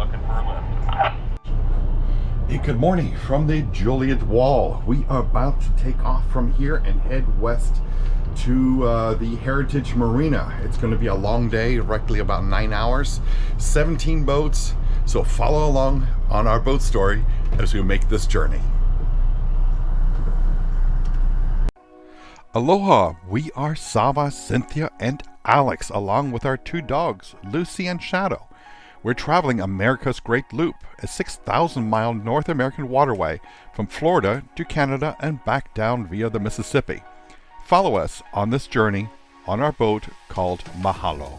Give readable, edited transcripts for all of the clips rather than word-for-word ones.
looking for a lift. Hey, good morning from the Joliet Wall. We are about to take off from here and head west to the Heritage Marina. It's going to be a long day, roughly about 9 hours, 17 boats. So follow along on our boat story as we make this journey. Aloha, we are Sava, Cynthia, and Alex, along with our two dogs, Lucy and Shadow. We're traveling America's Great Loop, a 6,000-mile North American waterway from Florida to Canada and back down via the Mississippi. Follow us on this journey on our boat called Mahalo.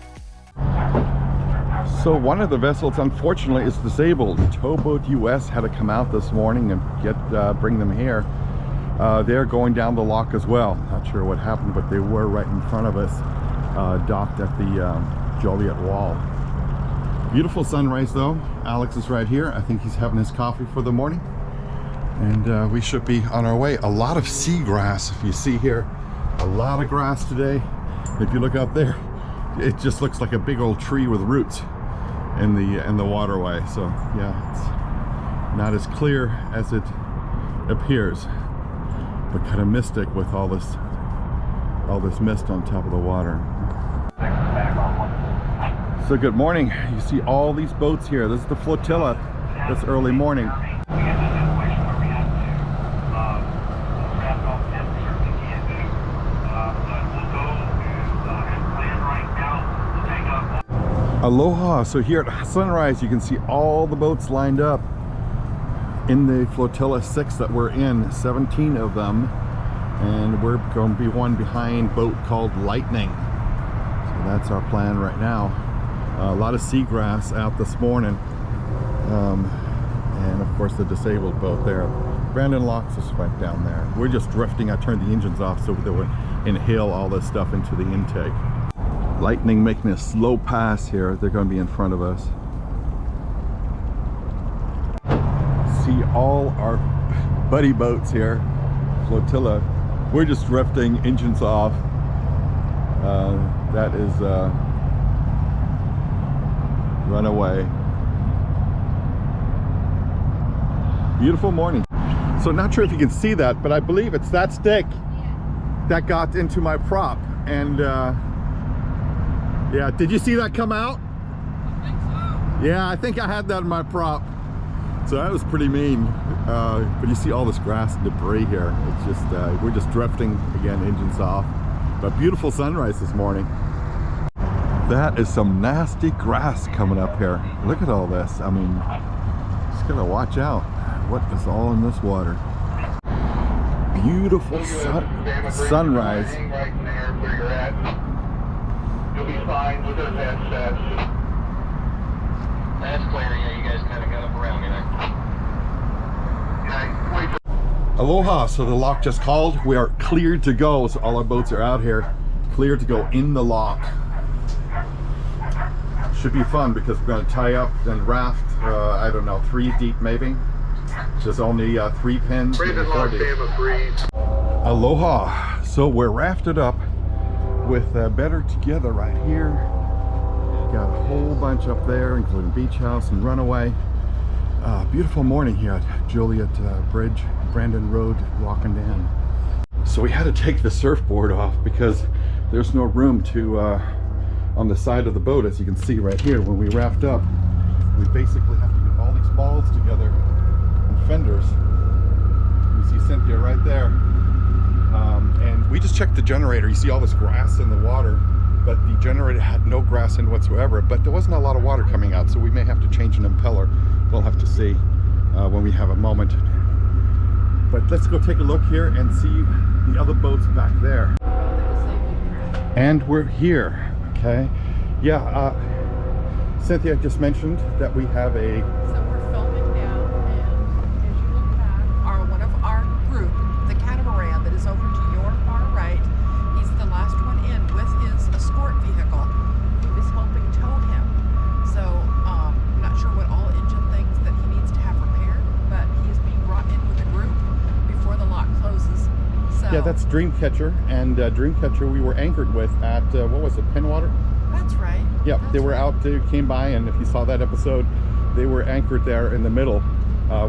So one of the vessels, unfortunately, is disabled. Towboat US had to come out this morning and bring them here. They're going down the lock as well. Not sure what happened, but they were right in front of us, docked at the Joliet Wall. Beautiful sunrise though. Alex is right here. I think he's having his coffee for the morning. And we should be on our way. A lot of seagrass, if you see here. A lot of grass today. If you look out there, it just looks like a big old tree with roots in the waterway. So yeah, it's not as clear as it appears, but kind of mystic with all this mist on top of the water. So good morning. You see all these boats here. This is the flotilla this early morning. Aloha. So here at sunrise you can see all the boats lined up in the flotilla 6 that we're in, 17 of them, and we're going to be one behind boat called Lightning. So that's our plan right now. A lot of seagrass out this morning, and of course the disabled boat there. Brandon Locks is right down there. We're just drifting. I turned the engines off so they would inhale all this stuff into the intake. Lightning making a slow pass here. They're going to be in front of us. See all our buddy boats here, flotilla. We're just drifting, engines off. That is Runaway. Beautiful morning. So not sure if you can see that, but I believe it's that stick that got into my prop. And yeah, did you see that come out? I think so. Yeah, I think I had that in my prop. So that was pretty mean. But you see all this grass and debris here. It's just, we're just drifting again, engines off. But beautiful sunrise this morning. That is some nasty grass coming up here. Look at all this. I mean, just gotta watch out. What is all in this water? Beautiful sunrise. Right in there where you're at. You'll be fine with those headsets. That's clear. Yeah, you guys kind of got up around me there. Yeah, Aloha. So the lock just called. We are cleared to go. So all our boats are out here, cleared to go in the lock. Should be fun because we're going to tie up and raft, I don't know, 3 deep maybe. There's only 3 pins. Aloha. So we're rafted up with Better Together right here. Got a whole bunch up there, including Beach House and Runaway. Beautiful morning here at Joliet Bridge, Brandon Road, walking down. So we had to take the surfboard off because there's no room to on the side of the boat, as you can see right here. When we raft up, we basically have to get all these balls together and fenders. You see Cynthia right there. And we just checked the generator. You see all this grass in the water, but the generator had no grass in whatsoever, but there wasn't a lot of water coming out, so we may have to change an impeller. We'll have to see when we have a moment. But let's go take a look here and see the other boats back there. And we're here. Okay, yeah, Cynthia just mentioned that we have a... So we're filming now, and as you look back, one of our group, the catamaran that is over to your far right, he's the last one in with his escort vehicle. He was helping tow him. So I'm not sure what all engine things that he needs to have repaired, but he is being brought in with a group before the lock closes. So, yeah, that's Dreamcatcher, and Dreamcatcher we were anchored with at, what was it, Penwater? That's right. Yeah, that's they were right. out, they came by, and if you saw that episode, they were anchored there in the middle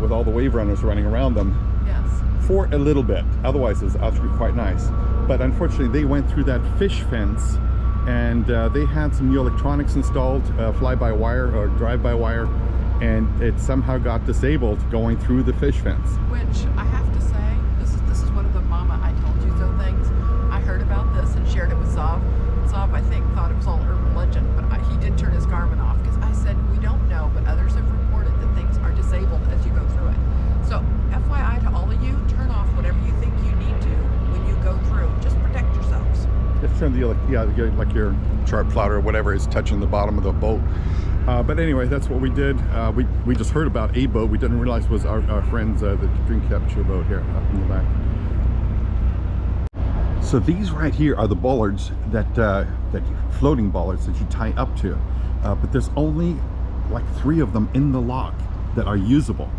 with all the wave runners running around them. Yes. For a little bit. Otherwise, it's actually quite nice. But unfortunately, they went through that fish fence, and they had some new electronics installed, fly-by-wire or drive-by-wire, and it somehow got disabled going through the fish fence. Which I have to say, this is one of the "Mama, I told you so" things. I heard about this and shared it with Zav. Zav, I think, thought it was all urban legend, but he did turn his Garmin off because I said we don't know, but others have reported that things are disabled as you go through it. So FYI to all of you, turn off whatever you think you need to when you go through. Just protect yourselves. Just turn the, like your chart plotter or whatever is touching the bottom of the boat. But anyway, that's what we did. We just heard about a boat. We didn't realize it was our friends, the dream capture boat here up in the back. So these right here are the bollards that floating bollards that you tie up to. But there's only like 3 of them in the lock that are usable.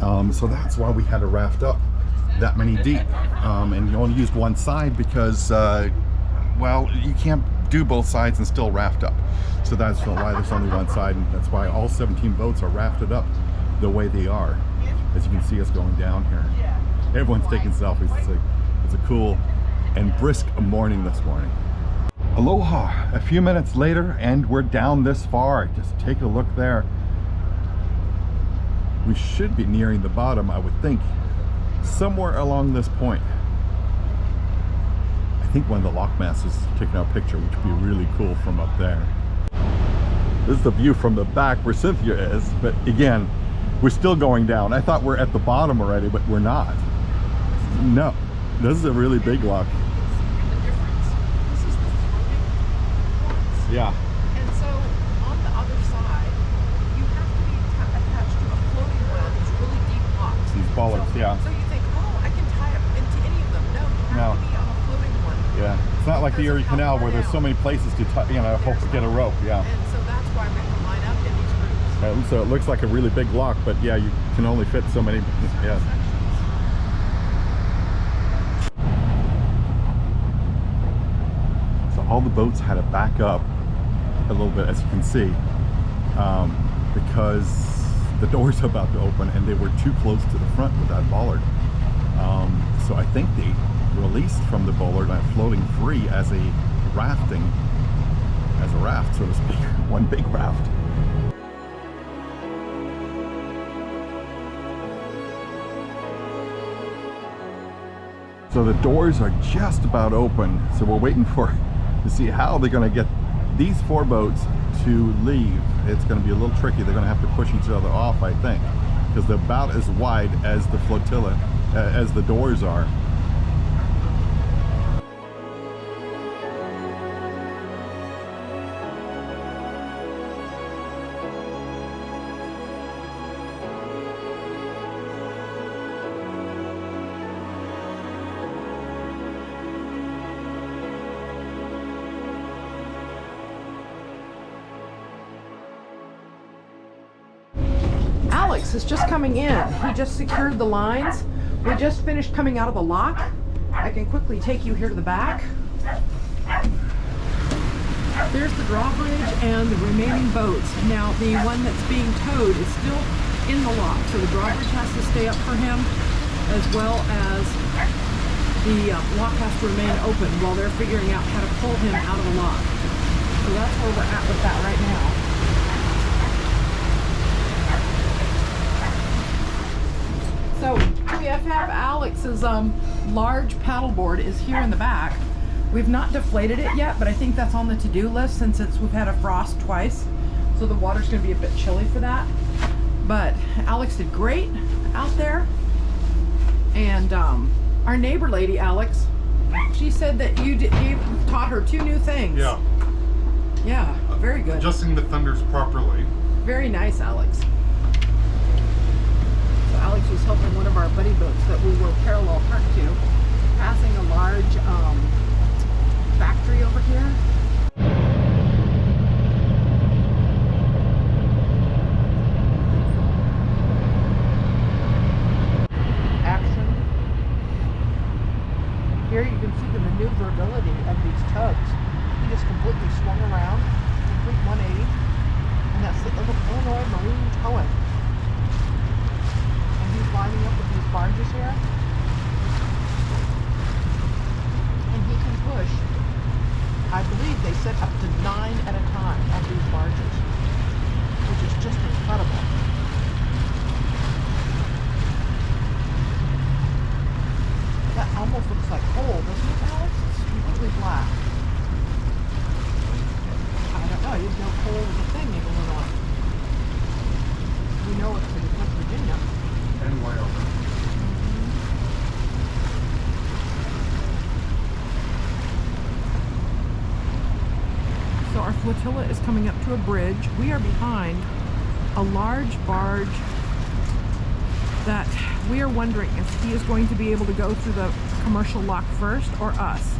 So that's why we had to raft up that many deep. And you only used one side because, well, you can't do both sides and still raft up. So that's why there's only one side, and that's why all 17 boats are rafted up the way they are. As you can see us going down here. Everyone's taking selfies. It's a cool and brisk morning this morning. Aloha, a few minutes later, and we're down this far. Just take a look there. We should be nearing the bottom, I would think, somewhere along this point. I think one of the lock masters is taking our picture, which would be really cool from up there. This is the view from the back where Cynthia is, but again, we're still going down. I thought we're at the bottom already, but we're not. No, this is a really big lock. The difference. This is the floating box. Yeah. And so on the other side, you have to be attached to a floating one of these really deep locks. These bollards, so, yeah. So you think, oh, I can tie up into any of them. No, you have to be on a floating one. Yeah. It's not like the Erie Canal where there's so many places to, get a rope. Yeah. And so that's why we have to line up in these groups. So it looks like a really big lock, but yeah, you can only fit so many. Yeah. All the boats had to back up a little bit, as you can see, because the doors are about to open and they were too close to the front with that bollard. So I think they released from the bollard and floating free as a raft, so to speak, one big raft. So the doors are just about open, so we're waiting to see how they're going to get these 4 boats to leave. It's going to be a little tricky. They're going to have to push each other off, I think, because they're about as wide as the flotilla, as the doors are. Alex is just coming in. He just secured the lines. We just finished coming out of the lock. I can quickly take you here to the back. There's the drawbridge and the remaining boats. Now the one that's being towed is still in the lock, so the drawbridge has to stay up for him, as well as the lock has to remain open while they're figuring out how to pull him out of the lock. So that's where we're at with that right now. So we have Alex's large paddleboard is here in the back. We've not deflated it yet, but I think that's on the to-do list since we've had a frost twice. So the water's going to be a bit chilly for that. But Alex did great out there. And our neighbor lady, Alex, she said that you taught her 2 new things. Yeah. Yeah, very good. Adjusting the fenders properly. Very nice, Alex. So Alex was helping one of our buddy boats that we were parallel parked to, passing a large factory over here. Action. Here you can see the maneuverability of these tugs. He just completely swung around, complete 180, and that's the Illinois Marine Towing. coming up to a bridge. We are behind a large barge that we are wondering if he is going to be able to go through the commercial lock first or us.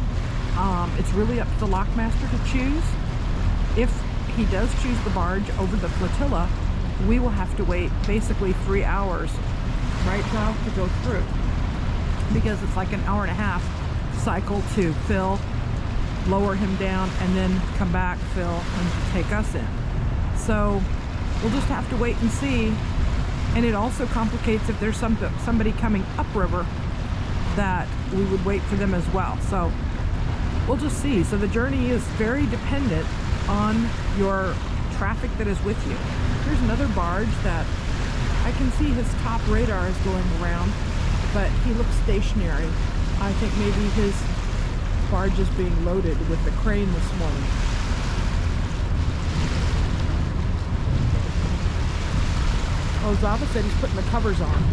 It's really up to the lockmaster to choose. If he does choose the barge over the flotilla, we will have to wait basically 3 hours, right, Joe, to go through, because it's like an hour and a half cycle to fill, lower him down, and then come back, fill, and take us in. So we'll just have to wait and see. And it also complicates if there's somebody coming upriver, that we would wait for them as well. So we'll just see. So the journey is very dependent on your traffic that is with you. Here's another barge that I can see his top radar is going around, but he looks stationary. I think maybe his barge is being loaded with the crane this morning. Oh, Zava said he's putting the covers on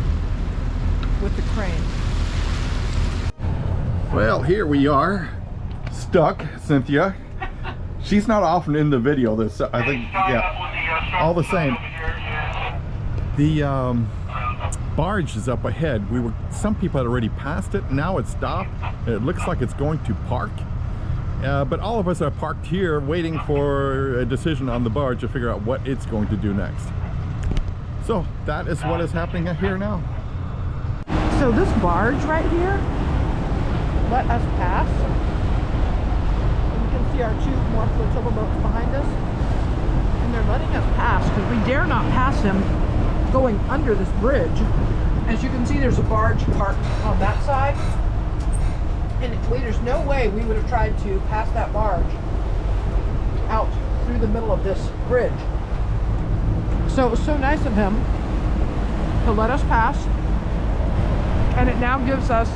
with the crane. Well, here we are, stuck, Cynthia. She's not often in the video, this, I think, yeah, all the same. The barge is up ahead. Some people had already passed it, now it's stopped. It looks like it's going to park. But all of us are parked here waiting for a decision on the barge to figure out what it's going to do next. So that is what is happening here now. So this barge right here let us pass. And you can see our 2 more flotilla boats behind us. And they're letting us pass because we dare not pass him going under this bridge. As you can see, there's a barge parked on that side. And there's no way we would have tried to pass that barge out through the middle of this bridge. So it was so nice of him to let us pass, and it now gives us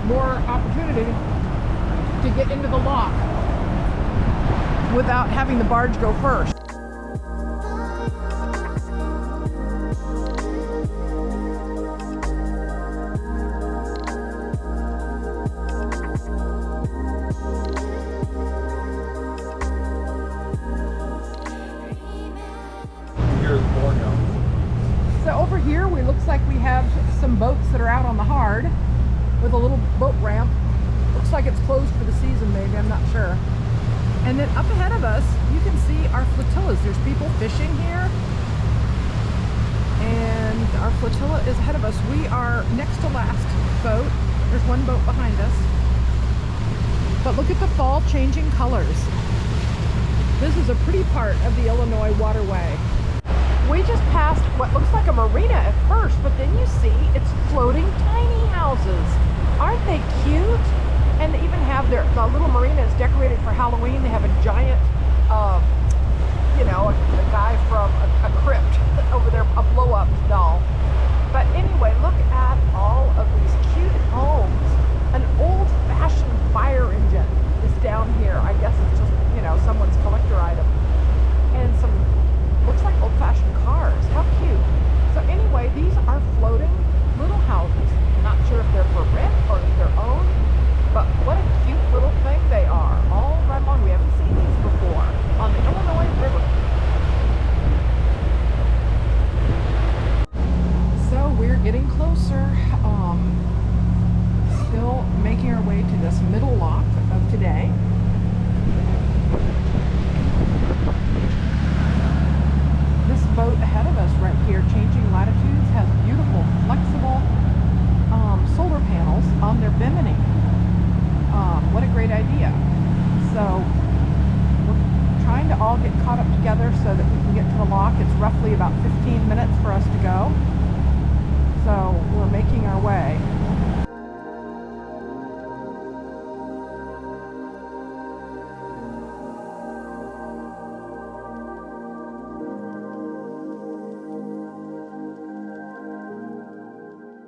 more opportunity to get into the lock without having the barge go first. So over here, looks like we have some boats that are out on the hard with a little boat ramp. Looks like it's closed for the season, maybe, I'm not sure. And then up ahead of us, you can see our flotillas. There's people fishing here. And our flotilla is ahead of us. We are next to last boat. There's one boat behind us. But look at the fall changing colors. This is a pretty part of the Illinois waterway. We just passed what looks like a marina at first, but then you see it's floating tiny houses. Aren't they cute? And they even have the little marina is decorated for Halloween. They have a giant, you know, a guy from a crypt over there, a blow-up doll. But anyway, look at all of these cute homes. An old-fashioned fire engine is down here. I guess it's just, you know, someone's collector item. And some, looks like old-fashioned cars. How cute. So anyway, these are floating little houses. Not sure if they're for rent or if they're owned, but what a cute little thing they are. All right along. We haven't seen these before on the Illinois River. So we're getting closer. Still making our way to this middle lock of today. This boat ahead of us right here, changing latitudes, has beautiful, flexible solar panels on their bimini. What a great idea. So we're trying to all get caught up together so that we can get to the lock. It's roughly about 15 minutes for us to go. So we're making our way.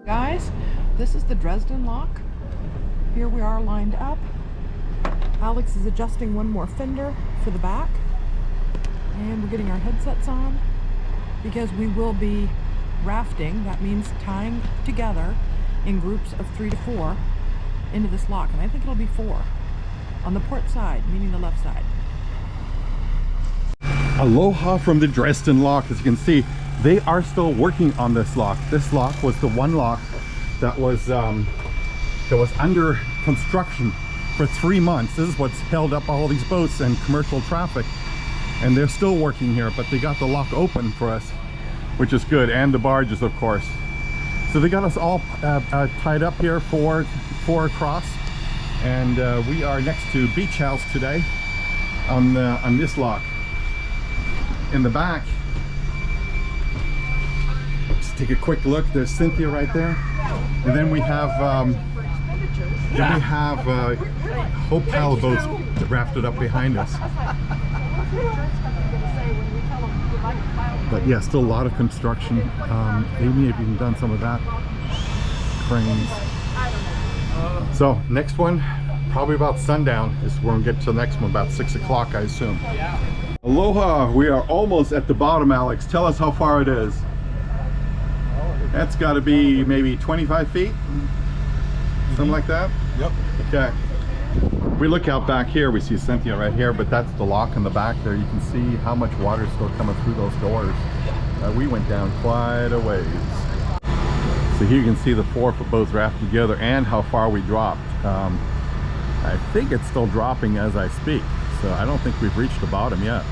Guys, this is the Dresden lock. Here we are lined up. Alex is adjusting one more fender for the back. And we're getting our headsets on because we will be rafting. That means tying together in groups of 3 to 4 into this lock. And I think it'll be 4 on the port side, meaning the left side. Aloha from the Dresden lock. As you can see, they are still working on this lock. This lock was the one lock that was under construction for 3 months. This is what's held up all these boats and commercial traffic, and they're still working here, but they got the lock open for us, which is good, and the barges, of course. So they got us all tied up here four across, and we are next to Beach House today on this lock. In the back, just take a quick look. There's Cynthia right there, and then we have a whole pile of boats rafted up behind us. But yeah, still a lot of construction. They may have even done some of that. Cranes. So next one, probably about sundown is where we'll get to the next one, about 6 o'clock, I assume. Aloha, we are almost at the bottom, Alex. Tell us how far it is. That's got to be maybe 25 feet, something like that. Yep. Okay. We look out back here, we see Cynthia right here, but that's the lock in the back there. You can see how much water is still coming through those doors. We went down quite a ways. So here you can see the 4-foot boats rafted together and how far we dropped. I think it's still dropping as I speak, so I don't think we've reached the bottom yet.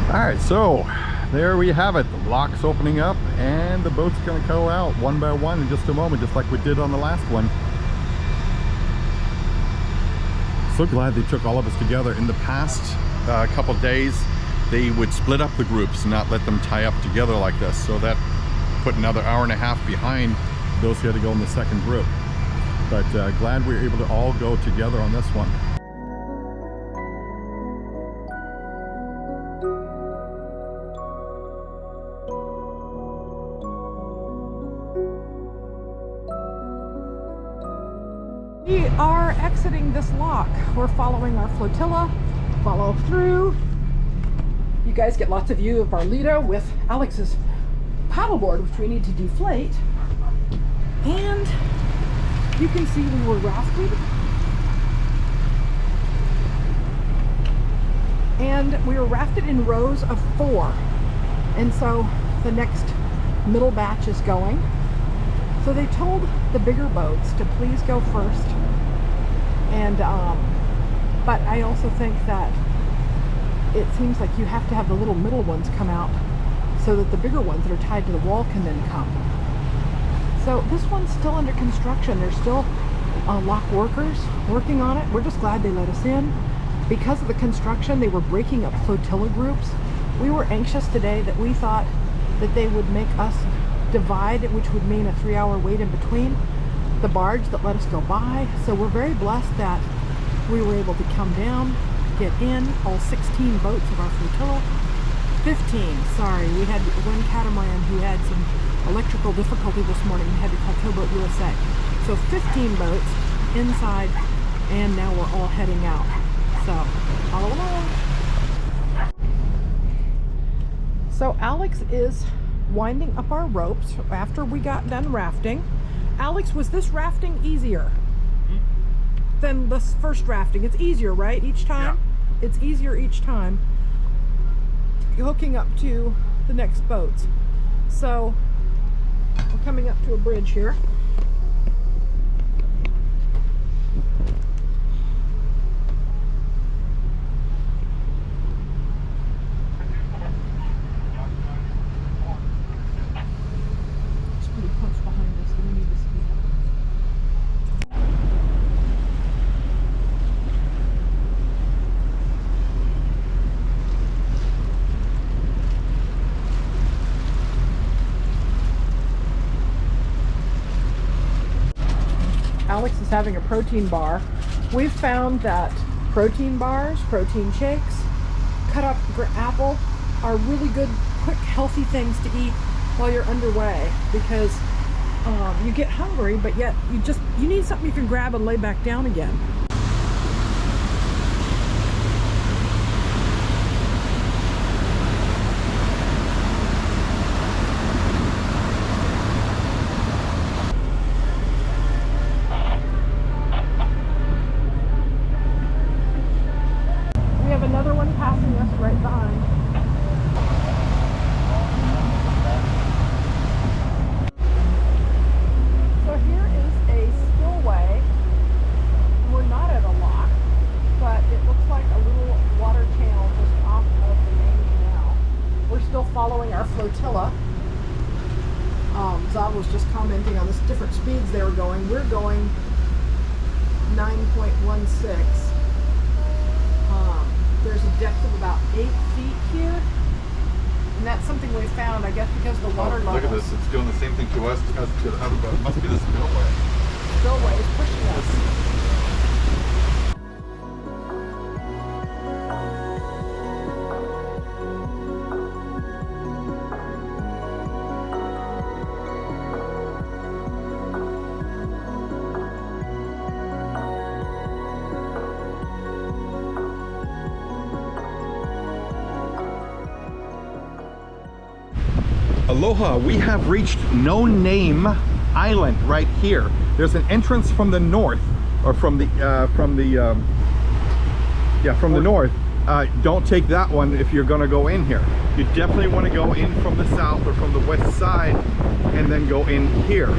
All right, so there we have it. The lock's opening up and the boat's gonna go out one by one in just a moment, just like we did on the last one. So glad they took all of us together. In the past couple days, they would split up the groups and not let them tie up together like this. So that put another hour and a half behind those who had to go in the second group. But glad we were able to all go together on this one. We are exiting this lock. We're following our flotilla, follow through. You guys get lots of view of our Lido with Alex's paddleboard, which we need to deflate. And you can see we were rafted. And we were rafted in rows of 4. And so the next middle batch is going. So they told the bigger boats to please go first. And, but I also think that it seems like you have to have the little middle ones come out so that the bigger ones that are tied to the wall can then come. So this one's still under construction. There's still lock workers working on it. We're just glad they let us in. Because of the construction, they were breaking up flotilla groups. We were anxious today that we thought that they would make us divide, which would mean a 3-hour wait in between the barge that let us go by. So we're very blessed that we were able to come down, get in, all 16 boats of our flotilla. 15, sorry, we had one catamaran who had some electrical difficulty this morning and had to call Towboat USA. So 15 boats inside, and now we're all heading out. So, follow along. So Alex is winding up our ropes after we got done rafting. Alex, was this rafting easier than the first rafting? It's easier, right? Each time? Yeah. It's easier each time. Hooking up to the next boats. So we're coming up to a bridge here. It's pretty close behind us, so we need to speed up. Alex is having a protein bar. We've found that protein bars, protein shakes, cut up apple are really good, quick, healthy things to eat while you're underway, because you get hungry, but yet you need something you can grab and lay back down again. Another one following our flotilla. Zav was just commenting on the different speeds they were going. We're going 9.16. There's a depth of about 8 feet here. And that's something we found, I guess, because the water level. Look at this, it's doing the same thing to us as to the other boat. It must be the spillway. Spillway is pushing us. Aloha, we have reached No Name Island right here. There's an entrance from the north, or from the north. Don't take that one if you're gonna go in here. You definitely want to go in from the south or from the west side and then go in here.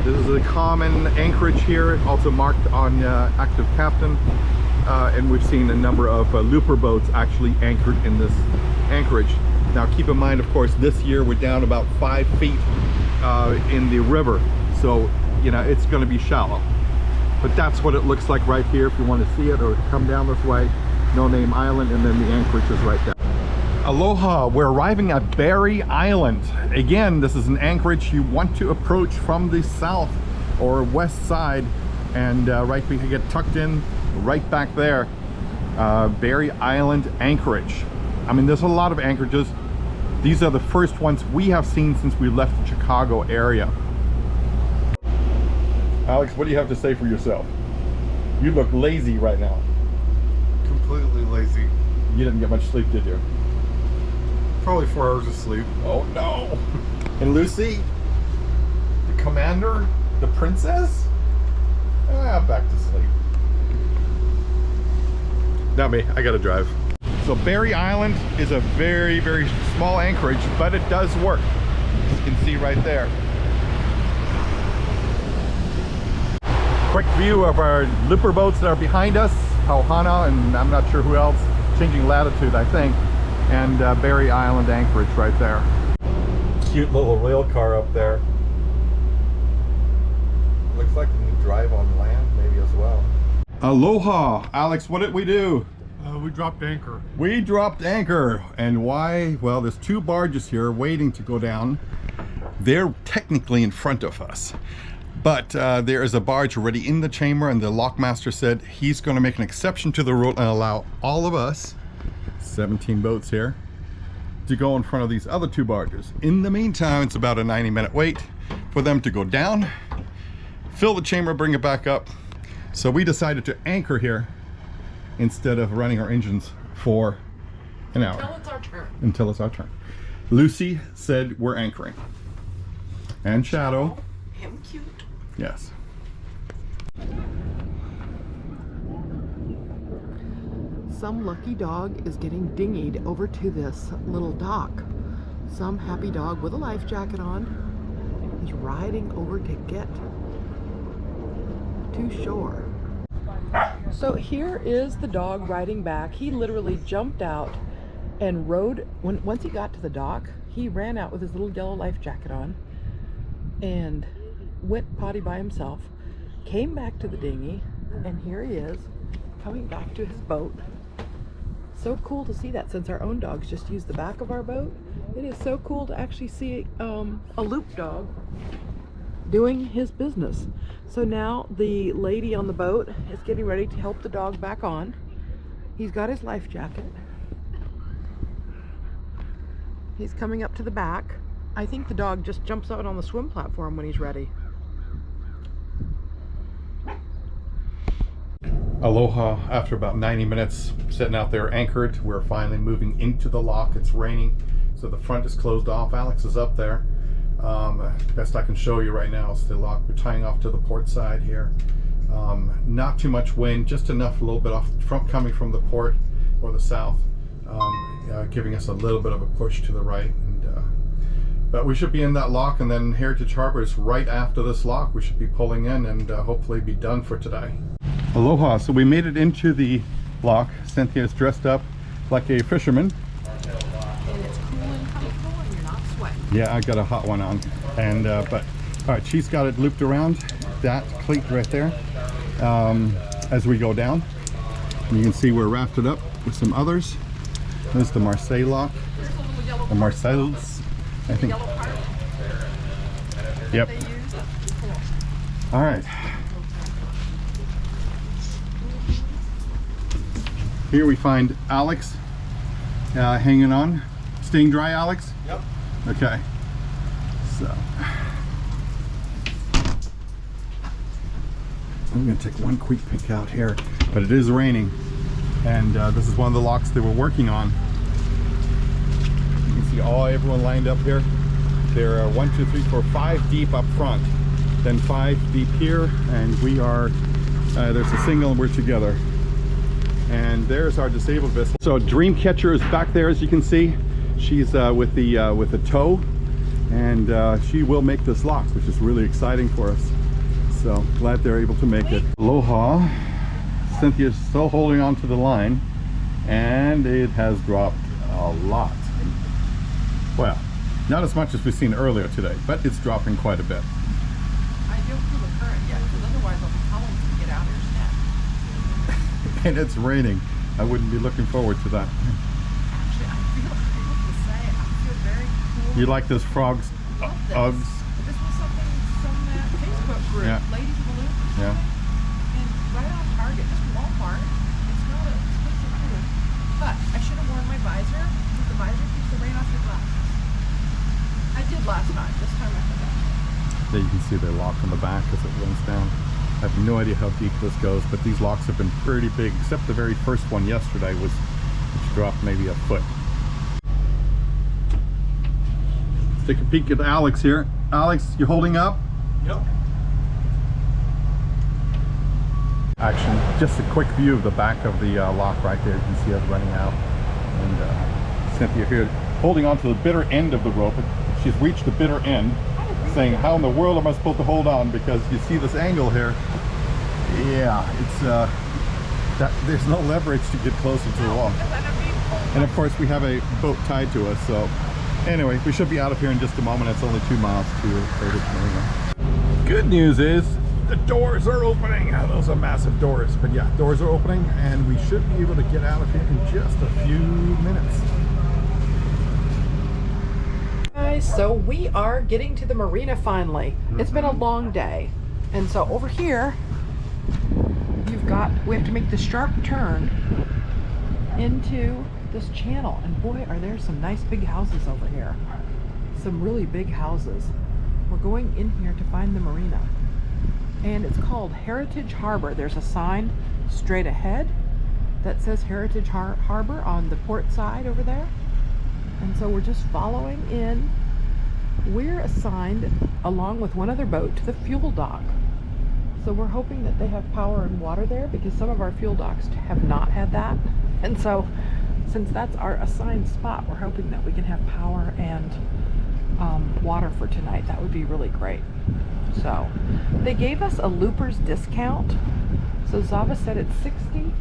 This is a common anchorage here, also marked on active captain. And we've seen a number of looper boats actually anchored in this anchorage. Now keep in mind, of course, this year we're down about 5 feet in the river. So, you know, it's going to be shallow. But that's what it looks like right here if you want to see it, or come down this way. No Name Island, and then the anchorage is right there. Aloha, we're arriving at Berry Island. Again, this is an anchorage you want to approach from the south or west side, and right, we can get tucked in right back there. Berry Island anchorage. I mean, there's a lot of anchorages. These are the first ones we have seen since we left the Chicago area. Alex, what do you have to say for yourself? You look lazy right now. Completely lazy. You didn't get much sleep, did you? Probably 4 hours of sleep. Oh no! And Lucy, the commander, the princess? Back to sleep. Not me, I gotta drive. So Berry Island is a very, very small anchorage, but it does work. As you can see right there. Quick view of our looper boats that are behind us. Pauhana, and I'm not sure who else. Changing latitude, I think. And Berry Island anchorage right there. Cute little rail car up there. Looks like we can drive on land maybe as well. Aloha! Alex, what did we do? We dropped anchor. We dropped anchor. And why? Well, there's 2 barges here waiting to go down. They're technically in front of us. But there is a barge already in the chamber, and the lockmaster said he's going to make an exception to the rule and allow all of us, 17 boats here, to go in front of these other 2 barges. In the meantime, it's about a 90-minute wait for them to go down, fill the chamber, bring it back up. So we decided to anchor here instead of running our engines for an hour. Until it's our turn. Until it's our turn. Lucy said we're anchoring. And Shadow. Him cute. Yes. Some lucky dog is getting dinghied over to this little dock. Some happy dog with a life jacket on is riding over to get to shore. So here is the dog riding back. He literally jumped out and rode. Once he got to the dock, he ran out with his little yellow life jacket on and went potty by himself, came back to the dinghy, and here he is coming back to his boat. So cool to see that, since our own dogs just use the back of our boat. It is so cool to actually see a loop dog doing his business. So now the lady on the boat is getting ready to help the dog back on. He's got his life jacket. He's coming up to the back. I think the dog just jumps out on the swim platform when he's ready. Aloha, after about 90 minutes sitting out there anchored, we're finally moving into the lock. It's raining, so the front is closed off. Alex is up there. Best I can show you right now is the lock. We're tying off to the port side here. Not too much wind, just enough, a little bit off from coming from the port or the south, giving us a little bit of a push to the right. But we should be in that lock, and then Heritage Harbor is right after this lock. We should be pulling in and hopefully be done for today. Aloha, so we made it into the lock. Cynthia is dressed up like a fisherman. And it's cool and comfortable, and Yeah, I got a hot one on. And but all right, she's got it looped around that cleat right there. As we go down, and you can see we're rafted up with some others. There's the Marseilles lock, There's a little yellow or Marseilles, I think. yellow part Yep. they use. Cool. All right. Here we find Alex hanging on. Staying dry, Alex? Yep. Okay. So I'm going to take one quick pick out here, but it is raining, and this is one of the locks they were working on. You can see everyone lined up here. There are 1, 2, 3, 4, 5 deep up front, then 5 deep here, and we are there's a single and we're together. And there's our disabled vessel. So Dreamcatcher is back there, as you can see. She's with the tow, and she will make this lock, which is really exciting for us. So glad they're able to make it. Aloha. Cynthia's still holding on to the line, and it has dropped a lot. Well, not as much as we've seen earlier today, but it's dropping quite a bit. I don't feel the current yet, because otherwise I'll be telling you to get out of your net. And it's raining. I wouldn't be looking forward to that. Actually, I have to say, I feel very cool. You like those frogs? Love this. Uggs? This was something from that Facebook group, Yeah. Ladies of the Loop. Yeah. And right on Target, just Walmart. It's not a expensive item. But I should have worn my visor, because the visor keeps the rain off your glasses. I did last time. This time I forgot. There you can see the lock on the back as it runs down. I have no idea how deep this goes, but these locks have been pretty big, except the very first one yesterday which dropped maybe a foot. Let's take a peek at Alex here. Alex, you holding up? Yep. Action. Just a quick view of the back of the lock right there. You can see us running out. And Cynthia here holding on to the bitter end of the rope. She's reached the bitter end, saying, how in the world am I supposed to hold on? Because you see this angle here. Yeah, it's there's no leverage to get closer to the wall. And of course we have a boat tied to us, so anyway, we should be out of here in just a moment. It's only 2 miles to Heritage Marina. Good news is the doors are opening. Those are massive doors, but yeah, doors are opening, and we should be able to get out of here in just a few minutes. Guys, so we are getting to the marina finally. It's been a long day, and so over here we have to make the sharp turn into this channel, and boy, are there some nice big houses over here. Some really big houses. We're going in here to find the marina, and it's called Heritage Harbor. There's a sign straight ahead that says Heritage Harbor on the port side over there. And so we're just following in. We're assigned, along with one other boat, to the fuel dock. So we're hoping that they have power and water there, because some of our fuel docks have not had that. And so, since that's our assigned spot, we're hoping that we can have power and water for tonight. That would be really great. So, they gave us a looper's discount. So Zava said it's $60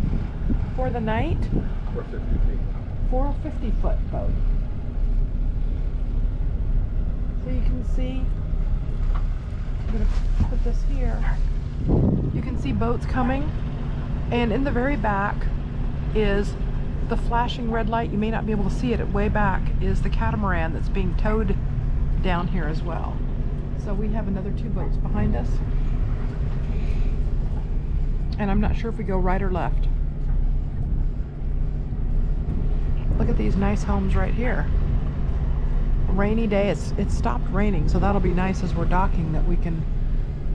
for the night for a 50-foot boat. So you can see, I'm going to put this here. You can see boats coming, and in the very back is the flashing red light. You may not be able to see it. Way back is the catamaran that's being towed down here as well. So we have another 2 boats behind us, and I'm not sure if we go right or left. Look at these nice homes right here. Rainy day, it's stopped raining, so that'll be nice as we're docking, that we can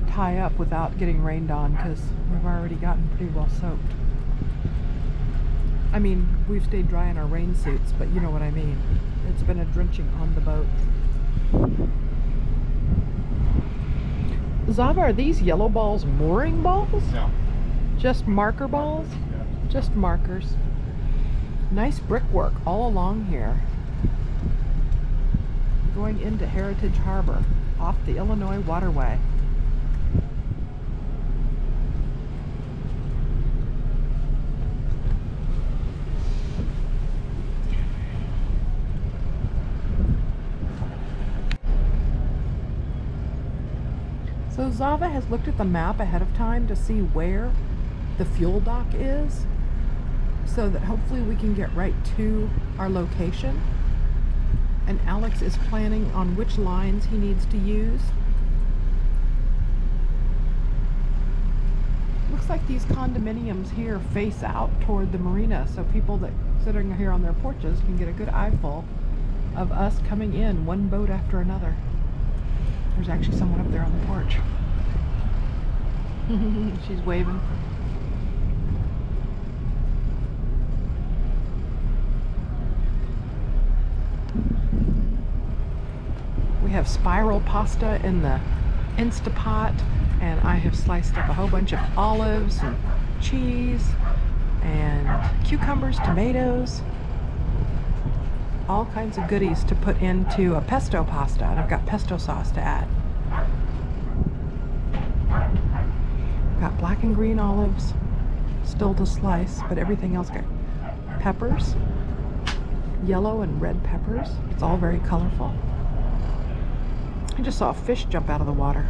tie up without getting rained on, because we've already gotten pretty well soaked. I mean, we've stayed dry in our rain suits, but you know what I mean. It's been a drenching on the boat. Zava, are these yellow balls mooring balls? No. Just marker balls? Yeah. Just markers. Nice brickwork all along here. Going into Heritage Harbor off the Illinois waterway. So Zava has looked at the map ahead of time to see where the fuel dock is, so that hopefully we can get right to our location. And Alex is planning on which lines he needs to use. Looks like these condominiums here face out toward the marina, so people that sitting here on their porches can get a good eyeful of us coming in, one boat after another. There's actually someone up there on the porch. She's waving. We have spiral pasta in the Instapot, and I have sliced up a whole bunch of olives and cheese and cucumbers, tomatoes, all kinds of goodies to put into a pesto pasta, and I've got pesto sauce to add. I've got black and green olives still to slice, but everything else got peppers, yellow and red peppers. It's all very colorful. I just saw a fish jump out of the water.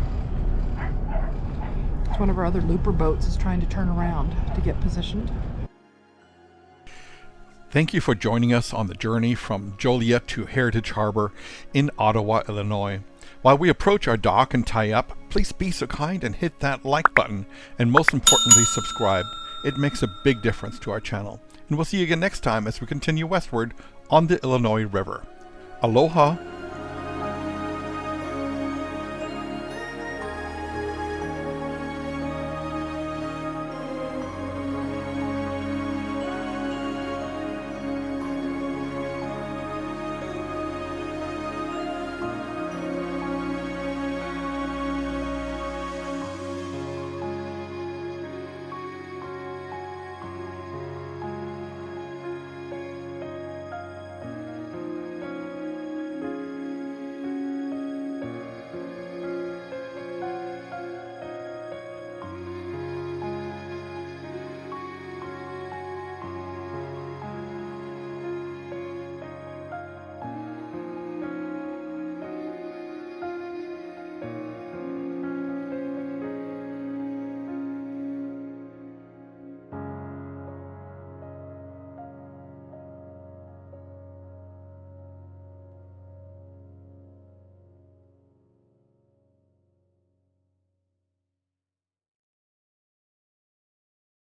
It's one of our other looper boats is trying to turn around to get positioned. Thank you for joining us on the journey from Joliet to Heritage Harbor in Ottawa, Illinois. While we approach our dock and tie up, please be so kind and hit that like button, and most importantly, subscribe. It makes a big difference to our channel. And we'll see you again next time as we continue westward on the Illinois River. Aloha!